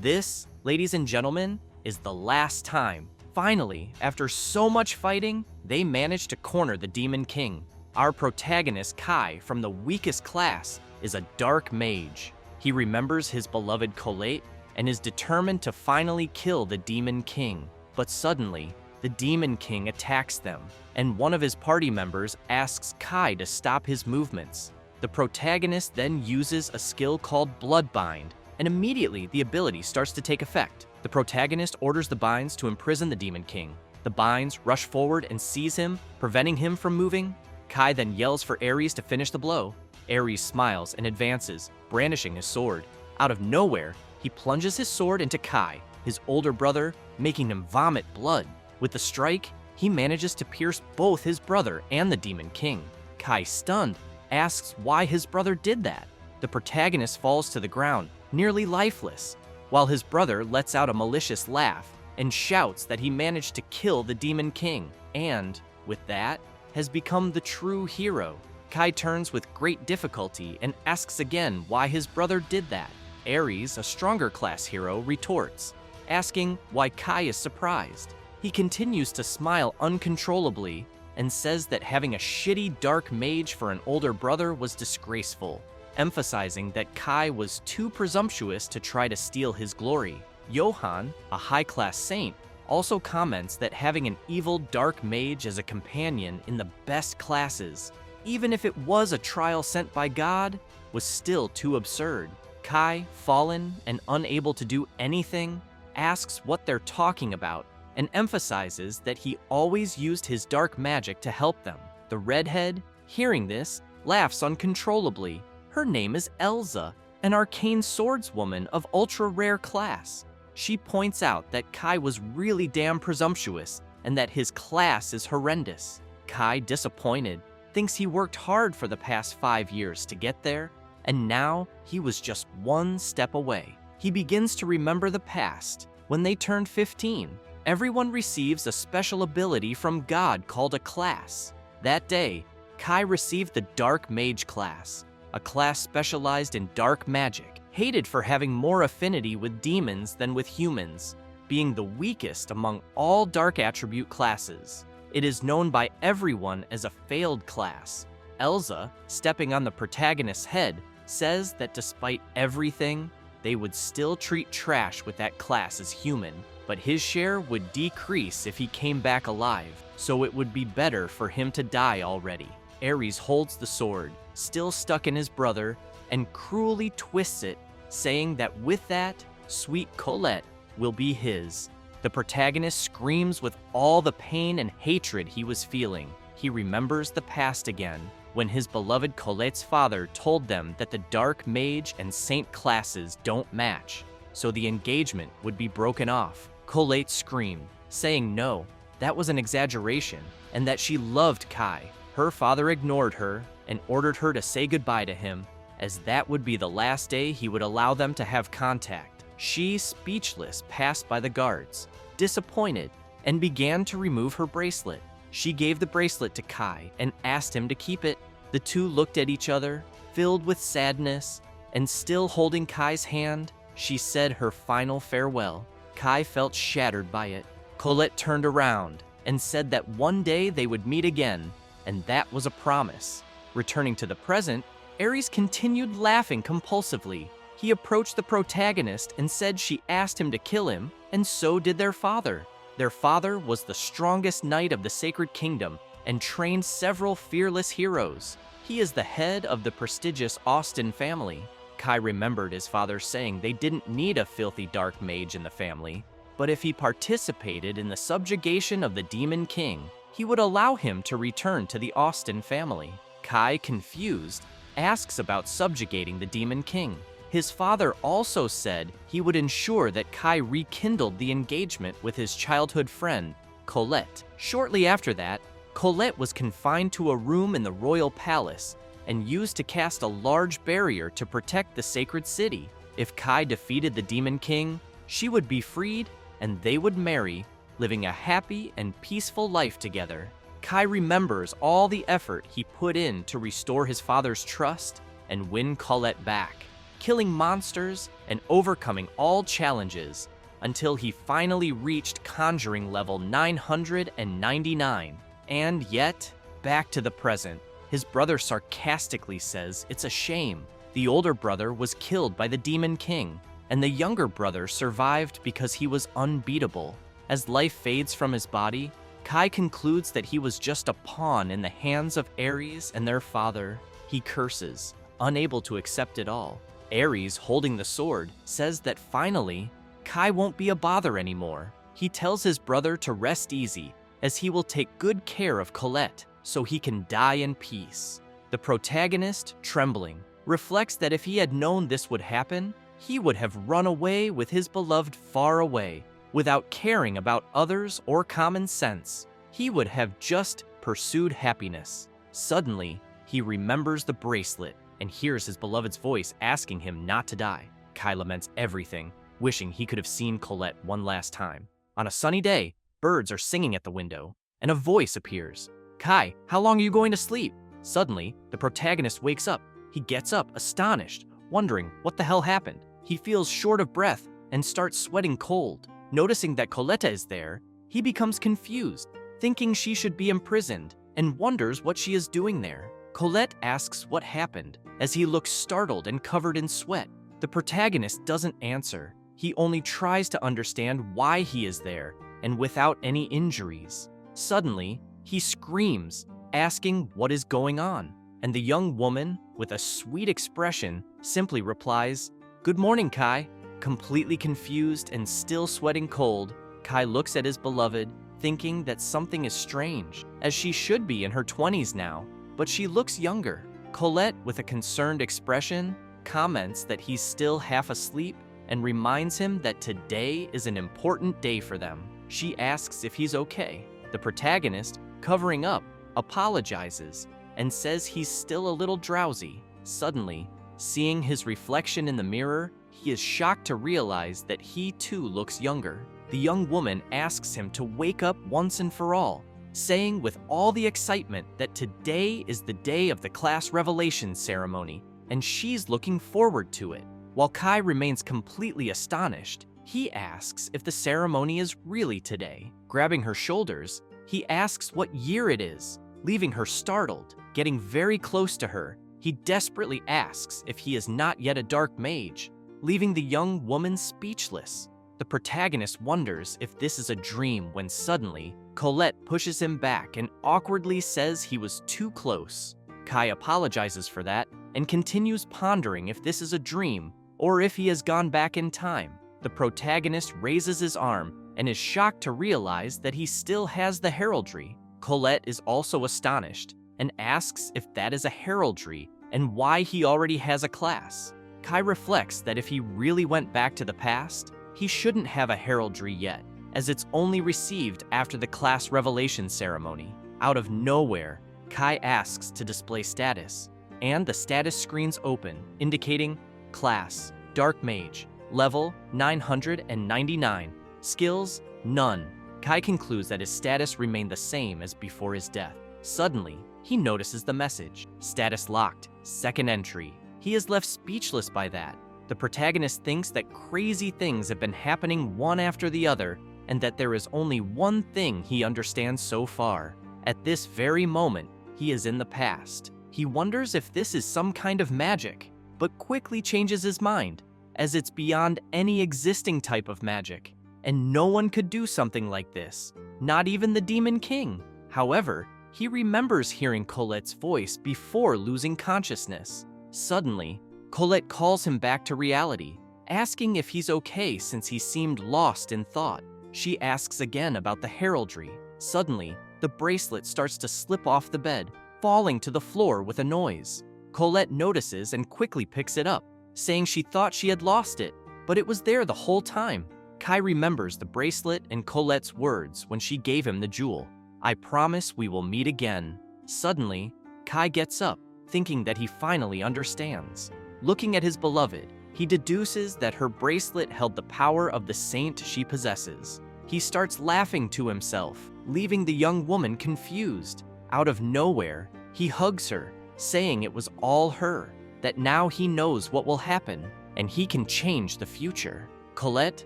This, ladies and gentlemen, is the last time. Finally, after so much fighting, they managed to corner the Demon King. Our protagonist, Kai, from the weakest class, is a dark mage. He remembers his beloved Colette and is determined to finally kill the Demon King. But suddenly, the Demon King attacks them, and one of his party members asks Kai to stop his movements. The protagonist then uses a skill called Bloodbind, and immediately the ability starts to take effect. The protagonist orders the binds to imprison the Demon King. The binds rush forward and seize him, preventing him from moving. Kai then yells for Aries to finish the blow. Aries smiles and advances, brandishing his sword. Out of nowhere, he plunges his sword into Kai, his older brother, making him vomit blood. With the strike, he manages to pierce both his brother and the Demon King. Kai, stunned, asks why his brother did that. The protagonist falls to the ground, nearly lifeless, while his brother lets out a malicious laugh and shouts that he managed to kill the Demon King, and, with that, has become the true hero. Kai turns with great difficulty and asks again why his brother did that. Aries, a stronger class hero, retorts, asking why Kai is surprised. He continues to smile uncontrollably and says that having a shitty dark mage for an older brother was disgraceful, emphasizing that Kai was too presumptuous to try to steal his glory. Johann, a high-class saint, also comments that having an evil dark mage as a companion in the best classes, even if it was a trial sent by God, was still too absurd. Kai, fallen and unable to do anything, asks what they're talking about and emphasizes that he always used his dark magic to help them. The redhead, hearing this, laughs uncontrollably. Her name is Elsa, an arcane swordswoman of ultra-rare class. She points out that Kai was really damn presumptuous and that his class is horrendous. Kai, disappointed, thinks he worked hard for the past 5 years to get there, and now he was just one step away. He begins to remember the past. When they turned 15, everyone receives a special ability from God called a class. That day, Kai received the Dark Mage class, a class specialized in dark magic, hated for having more affinity with demons than with humans, being the weakest among all dark attribute classes. It is known by everyone as a failed class. Elsa, stepping on the protagonist's head, says that despite everything, they would still treat trash with that class as human, but his share would decrease if he came back alive, so it would be better for him to die already. Aries holds the sword, still stuck in his brother, and cruelly twists it, saying that with that, sweet Colette will be his. The protagonist screams with all the pain and hatred he was feeling. He remembers the past again, when his beloved Colette's father told them that the Dark Mage and Saint classes don't match, so the engagement would be broken off. Colette screamed, saying no, that was an exaggeration, and that she loved Kai. Her father ignored her and ordered her to say goodbye to him, as that would be the last day he would allow them to have contact. She, speechless, passed by the guards, disappointed, and began to remove her bracelet. She gave the bracelet to Kai and asked him to keep it. The two looked at each other, filled with sadness, and still holding Kai's hand, she said her final farewell. Kai felt shattered by it. Colette turned around and said that one day they would meet again, and that was a promise. Returning to the present, Aries continued laughing compulsively. He approached the protagonist and said she asked him to kill him, and so did their father. Their father was the strongest knight of the Sacred Kingdom and trained several fearless heroes. He is the head of the prestigious Austin family. Kai remembered his father saying they didn't need a filthy dark mage in the family, but if he participated in the subjugation of the Demon King, he would allow him to return to the Austin family. Kai, confused, asks about subjugating the Demon King. His father also said he would ensure that Kai rekindled the engagement with his childhood friend, Colette. Shortly after that, Colette was confined to a room in the royal palace and used to cast a large barrier to protect the sacred city. If Kai defeated the Demon King, she would be freed and they would marry, living a happy and peaceful life together. Kai remembers all the effort he put in to restore his father's trust and win Colette back. killing monsters and overcoming all challenges until he finally reached conjuring level 999. And yet, back to the present, his brother sarcastically says it's a shame. The older brother was killed by the Demon King, and the younger brother survived because he was unbeatable. As life fades from his body, Kai concludes that he was just a pawn in the hands of Aries and their father. He curses, unable to accept it all. Aries, holding the sword, says that finally, Kai won't be a bother anymore. He tells his brother to rest easy, as he will take good care of Colette, so he can die in peace. The protagonist, trembling, reflects that if he had known this would happen, he would have run away with his beloved far away, without caring about others or common sense. He would have just pursued happiness. Suddenly, he remembers the bracelet and hears his beloved's voice asking him not to die. Kai laments everything, wishing he could have seen Colette one last time. On a sunny day, birds are singing at the window, and a voice appears. Kai, how long are you going to sleep? Suddenly, the protagonist wakes up. He gets up, astonished, wondering what the hell happened. He feels short of breath and starts sweating cold. Noticing that Colette is there, he becomes confused, thinking she should be imprisoned, and wonders what she is doing there. Colette asks what happened, as he looks startled and covered in sweat. The protagonist doesn't answer. He only tries to understand why he is there, and without any injuries. Suddenly, he screams, asking what is going on, and the young woman, with a sweet expression, simply replies, "Good morning, Kai." Completely confused and still sweating cold, Kai looks at his beloved, thinking that something is strange, as she should be in her 20s now, but she looks younger. Colette, with a concerned expression, comments that he's still half asleep and reminds him that today is an important day for them. She asks if he's okay. The protagonist, covering up, apologizes and says he's still a little drowsy. Suddenly, seeing his reflection in the mirror, he is shocked to realize that he too looks younger. The young woman asks him to wake up once and for all, saying with all the excitement that today is the day of the class revelation ceremony, and she's looking forward to it. While Kai remains completely astonished, he asks if the ceremony is really today. Grabbing her shoulders, he asks what year it is, leaving her startled. Getting very close to her, he desperately asks if he is not yet a dark mage, leaving the young woman speechless. The protagonist wonders if this is a dream when suddenly, Colette pushes him back and awkwardly says he was too close. Kai apologizes for that and continues pondering if this is a dream or if he has gone back in time. The protagonist raises his arm and is shocked to realize that he still has the heraldry. Colette is also astonished and asks if that is a heraldry and why he already has a class. Kai reflects that if he really went back to the past, he shouldn't have a heraldry yet, as it's only received after the class revelation ceremony. Out of nowhere, Kai asks to display status, and the status screens open, indicating class, Dark Mage, level 999, skills, none. Kai concludes that his status remained the same as before his death. Suddenly, he notices the message, status locked, second entry. He is left speechless by that. The protagonist thinks that crazy things have been happening one after the other, and that there is only one thing he understands so far. At this very moment, he is in the past. He wonders if this is some kind of magic, but quickly changes his mind, as it's beyond any existing type of magic, and no one could do something like this, not even the Demon King. However, he remembers hearing Colette's voice before losing consciousness. Suddenly, Colette calls him back to reality, asking if he's okay since he seemed lost in thought. She asks again about the heraldry. Suddenly, the bracelet starts to slip off the bed, falling to the floor with a noise. Colette notices and quickly picks it up, saying she thought she had lost it, but it was there the whole time. Kai remembers the bracelet and Colette's words when she gave him the jewel. "I promise we will meet again." Suddenly, Kai gets up, thinking that he finally understands. Looking at his beloved, he deduces that her bracelet held the power of the saint she possesses. He starts laughing to himself, leaving the young woman confused. Out of nowhere, he hugs her, saying it was all her. that now he knows what will happen and he can change the future. Colette,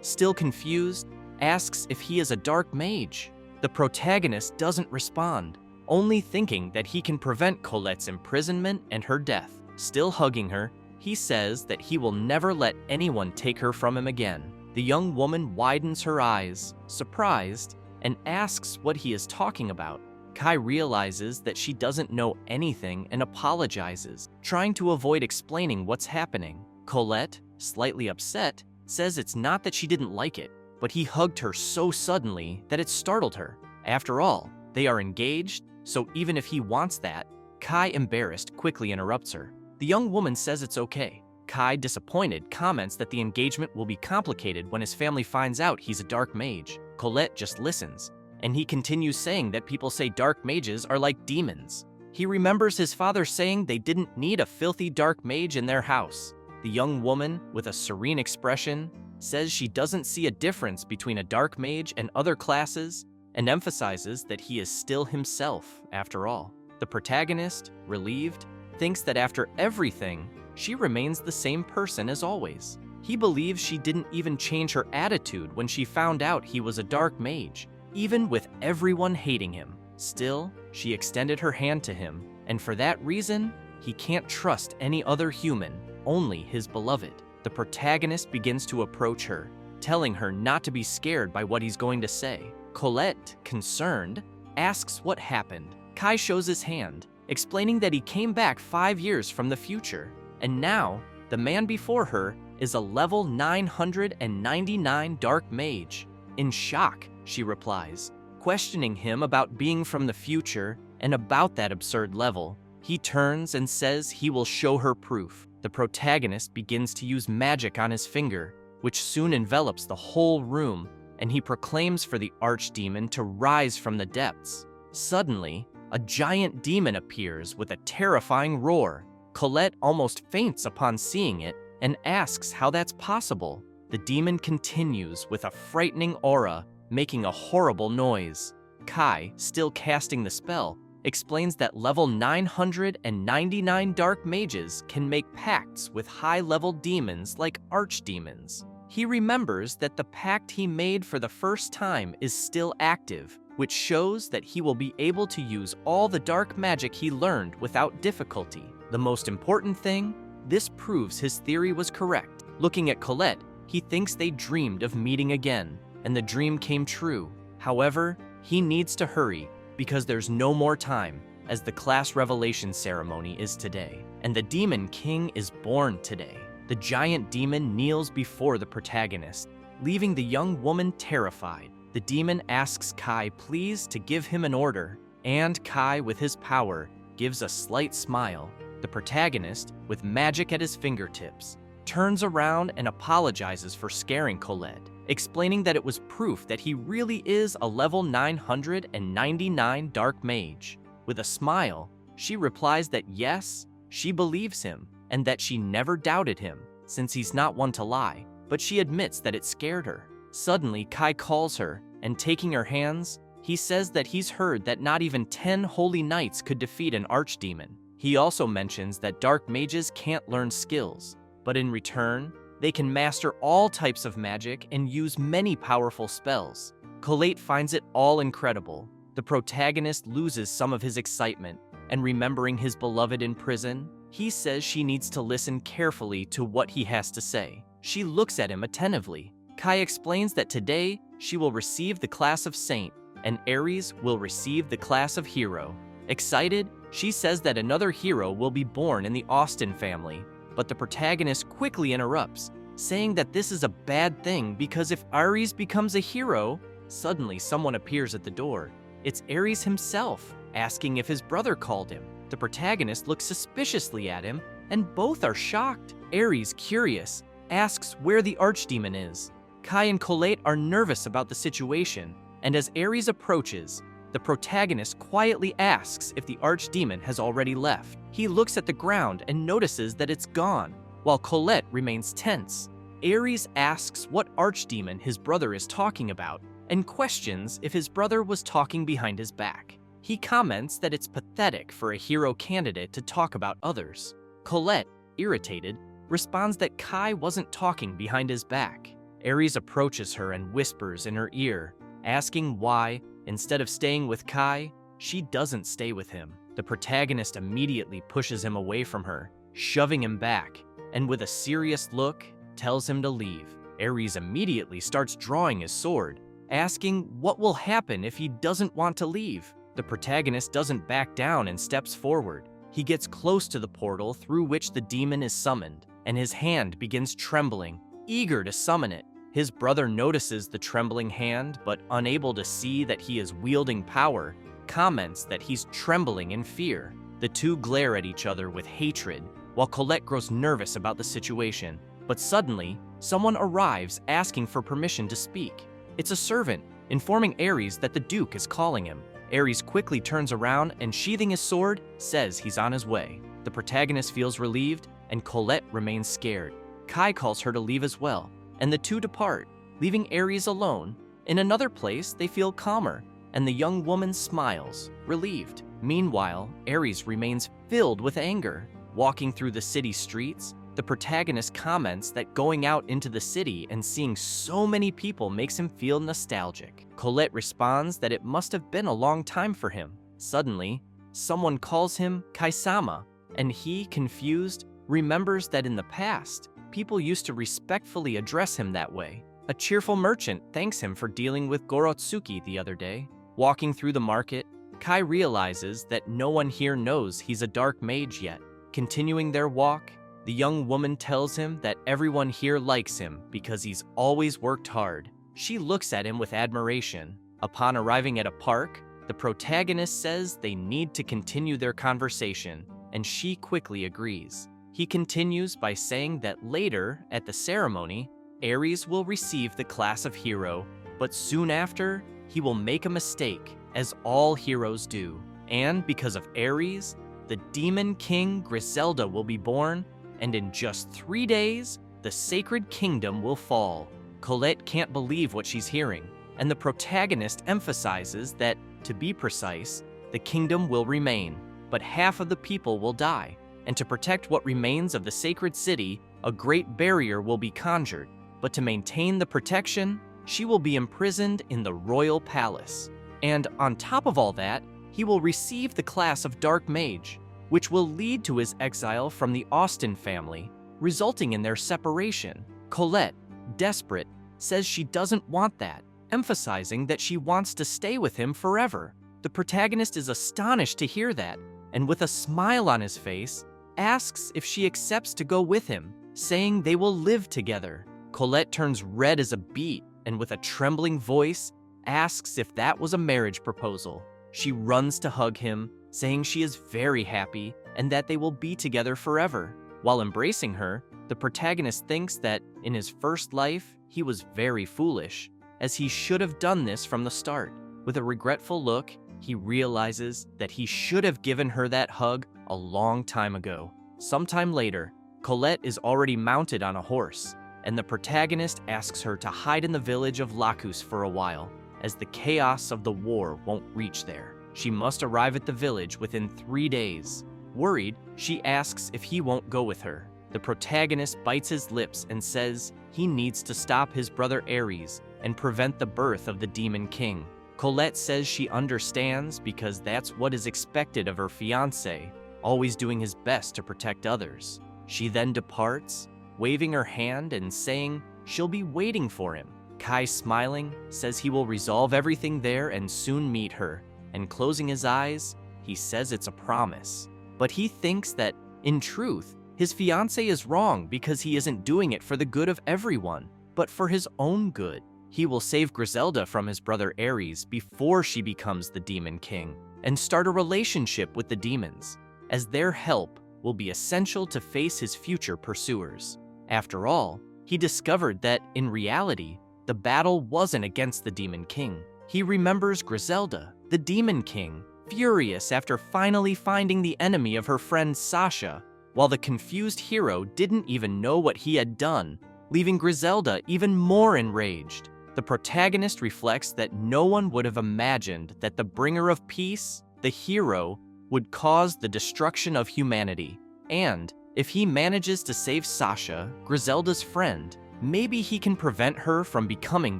still confused, asks if he is a dark mage. The protagonist doesn't respond, only thinking that he can prevent Colette's imprisonment and her death. Still hugging her, he says that he will never let anyone take her from him again. The young woman widens her eyes, surprised, and asks what he is talking about. Kai realizes that she doesn't know anything and apologizes, trying to avoid explaining what's happening. Colette, slightly upset, says it's not that she didn't like it, but he hugged her so suddenly that it startled her. After all, they are engaged, so even if he wants that, Kai, embarrassed, quickly interrupts her. The young woman says it's okay. Kai, disappointed, comments that the engagement will be complicated when his family finds out he's a dark mage. Colette just listens, and he continues saying that people say dark mages are like demons. He remembers his father saying they didn't need a filthy dark mage in their house. The young woman, with a serene expression, says she doesn't see a difference between a dark mage and other classes, and emphasizes that he is still himself, after all. The protagonist, relieved, thinks that after everything, she remains the same person as always. He believes she didn't even change her attitude when she found out he was a dark mage, even with everyone hating him. Still, she extended her hand to him, and for that reason, he can't trust any other human, only his beloved. The protagonist begins to approach her, telling her not to be scared by what he's going to say. Colette, concerned, asks what happened. Kai shows his hand, explaining that he came back 5 years from the future, and now, the man before her is a level 999 dark mage. In shock, she replies, questioning him about being from the future and about that absurd level. He turns and says he will show her proof. The protagonist begins to use magic on his finger, which soon envelops the whole room, and he proclaims for the archdemon to rise from the depths. Suddenly, a giant demon appears with a terrifying roar. Colette almost faints upon seeing it and asks how that's possible. The demon continues with a frightening aura, making a horrible noise. Kai, still casting the spell, explains that level 999 dark mages can make pacts with high-level demons like archdemons. He remembers that the pact he made for the first time is still active, which shows that he will be able to use all the dark magic he learned without difficulty. The most important thing, this proves his theory was correct. Looking at Colette, he thinks they dreamed of meeting again, and the dream came true. However, he needs to hurry because there's no more time, as the class revelation ceremony is today, and the Demon King is born today. The giant demon kneels before the protagonist, leaving the young woman terrified. The demon asks Kai please to give him an order, and Kai, with his power, gives a slight smile. The protagonist, with magic at his fingertips, turns around and apologizes for scaring Colette, explaining that it was proof that he really is a level 999 dark mage. With a smile, she replies that yes, she believes him, and that she never doubted him, since he's not one to lie, but she admits that it scared her. Suddenly, Kai calls her, and taking her hands, he says that he's heard that not even 10 holy knights could defeat an archdemon. He also mentions that dark mages can't learn skills, but in return, they can master all types of magic and use many powerful spells. Colette finds it all incredible. The protagonist loses some of his excitement, and remembering his beloved in prison, he says she needs to listen carefully to what he has to say. She looks at him attentively. Kai explains that today she will receive the class of Saint, and Aries will receive the class of Hero. Excited, she says that another hero will be born in the Austin family, but the protagonist quickly interrupts, saying that this is a bad thing because if Aries becomes a hero, suddenly someone appears at the door. It's Aries himself, asking if his brother called him. The protagonist looks suspiciously at him, and both are shocked. Aries, curious, asks where the archdemon is. Kai and Colette are nervous about the situation, and as Aries approaches, the protagonist quietly asks if the archdemon has already left. He looks at the ground and notices that it's gone, while Colette remains tense. Aries asks what archdemon his brother is talking about, and questions if his brother was talking behind his back. He comments that it's pathetic for a hero candidate to talk about others. Colette, irritated, responds that Kai wasn't talking behind his back. Aries approaches her and whispers in her ear, asking why, instead of staying with Kai, she doesn't stay with him. The protagonist immediately pushes him away from her, shoving him back, and with a serious look, tells him to leave. Aries immediately starts drawing his sword, asking what will happen if he doesn't want to leave. The protagonist doesn't back down and steps forward. He gets close to the portal through which the demon is summoned, and his hand begins trembling, eager to summon it. His brother notices the trembling hand, but unable to see that he is wielding power, comments that he's trembling in fear. The two glare at each other with hatred, while Colette grows nervous about the situation. But suddenly, someone arrives asking for permission to speak. It's a servant, informing Aries that the Duke is calling him. Aries quickly turns around and, sheathing his sword, says he's on his way. The protagonist feels relieved, and Colette remains scared. Kai calls her to leave as well, and the two depart, leaving Aries alone. In another place, they feel calmer, and the young woman smiles, relieved. Meanwhile, Aries remains filled with anger. Walking through the city streets, the protagonist comments that going out into the city and seeing so many people makes him feel nostalgic. Colette responds that it must have been a long time for him. Suddenly, someone calls him Kai-sama, and he, confused, remembers that in the past, people used to respectfully address him that way. A cheerful merchant thanks him for dealing with Gorotsuki the other day. Walking through the market, Kai realizes that no one here knows he's a dark mage yet. Continuing their walk, the young woman tells him that everyone here likes him because he's always worked hard. She looks at him with admiration. Upon arriving at a park, the protagonist says they need to continue their conversation, and she quickly agrees. He continues by saying that later, at the ceremony, Aries will receive the class of hero, but soon after, he will make a mistake, as all heroes do. And because of Aries, the Demon King Griselda will be born, and in just 3 days, the Sacred Kingdom will fall. Colette can't believe what she's hearing, and the protagonist emphasizes that, to be precise, the kingdom will remain, but half of the people will die, and to protect what remains of the sacred city, a great barrier will be conjured. But to maintain the protection, she will be imprisoned in the royal palace. And on top of all that, he will receive the class of Dark Mage, which will lead to his exile from the Austen family, resulting in their separation. Colette, desperate, says she doesn't want that, emphasizing that she wants to stay with him forever. The protagonist is astonished to hear that, and with a smile on his face, asks if she accepts to go with him, saying they will live together. Colette turns red as a beet, and with a trembling voice, asks if that was a marriage proposal. She runs to hug him, saying she is very happy and that they will be together forever. While embracing her, the protagonist thinks that in his first life, he was very foolish, as he should have done this from the start. With a regretful look, he realizes that he should have given her that hug a long time ago. Sometime later, Colette is already mounted on a horse, and the protagonist asks her to hide in the village of Lacus for a while, as the chaos of the war won't reach there. She must arrive at the village within 3 days. Worried, she asks if he won't go with her. The protagonist bites his lips and says he needs to stop his brother Aries and prevent the birth of the Demon King. Colette says she understands because that's what is expected of her fiancé, always doing his best to protect others. She then departs, waving her hand and saying she'll be waiting for him. Kai, smiling, says he will resolve everything there and soon meet her, and closing his eyes, he says it's a promise. But he thinks that, in truth, his fiancé is wrong because he isn't doing it for the good of everyone, but for his own good. He will save Griselda from his brother Aries before she becomes the Demon King, and start a relationship with the demons, as their help will be essential to face his future pursuers. After all, he discovered that, in reality, the battle wasn't against the Demon King. He remembers Griselda, the Demon King, furious after finally finding the enemy of her friend Sasha, while the confused hero didn't even know what he had done, leaving Griselda even more enraged. The protagonist reflects that no one would have imagined that the bringer of peace, the hero, would cause the destruction of humanity, and If he manages to save Sasha, Griselda's friend, maybe he can prevent her from becoming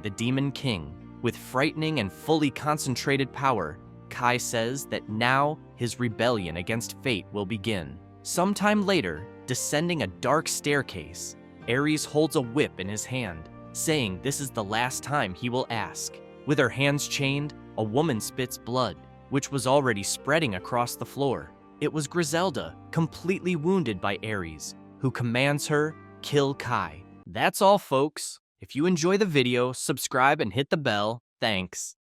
the Demon King. With frightening and fully concentrated power, Kai says that now his rebellion against fate will begin. Sometime later, descending a dark staircase, Aries holds a whip in his hand, saying this is the last time he will ask. With her hands chained, a woman spits blood, which was already spreading across the floor. It was Griselda, completely wounded by Aries, who commands her, kill Kai. That's all, folks. If you enjoy the video, subscribe and hit the bell. Thanks.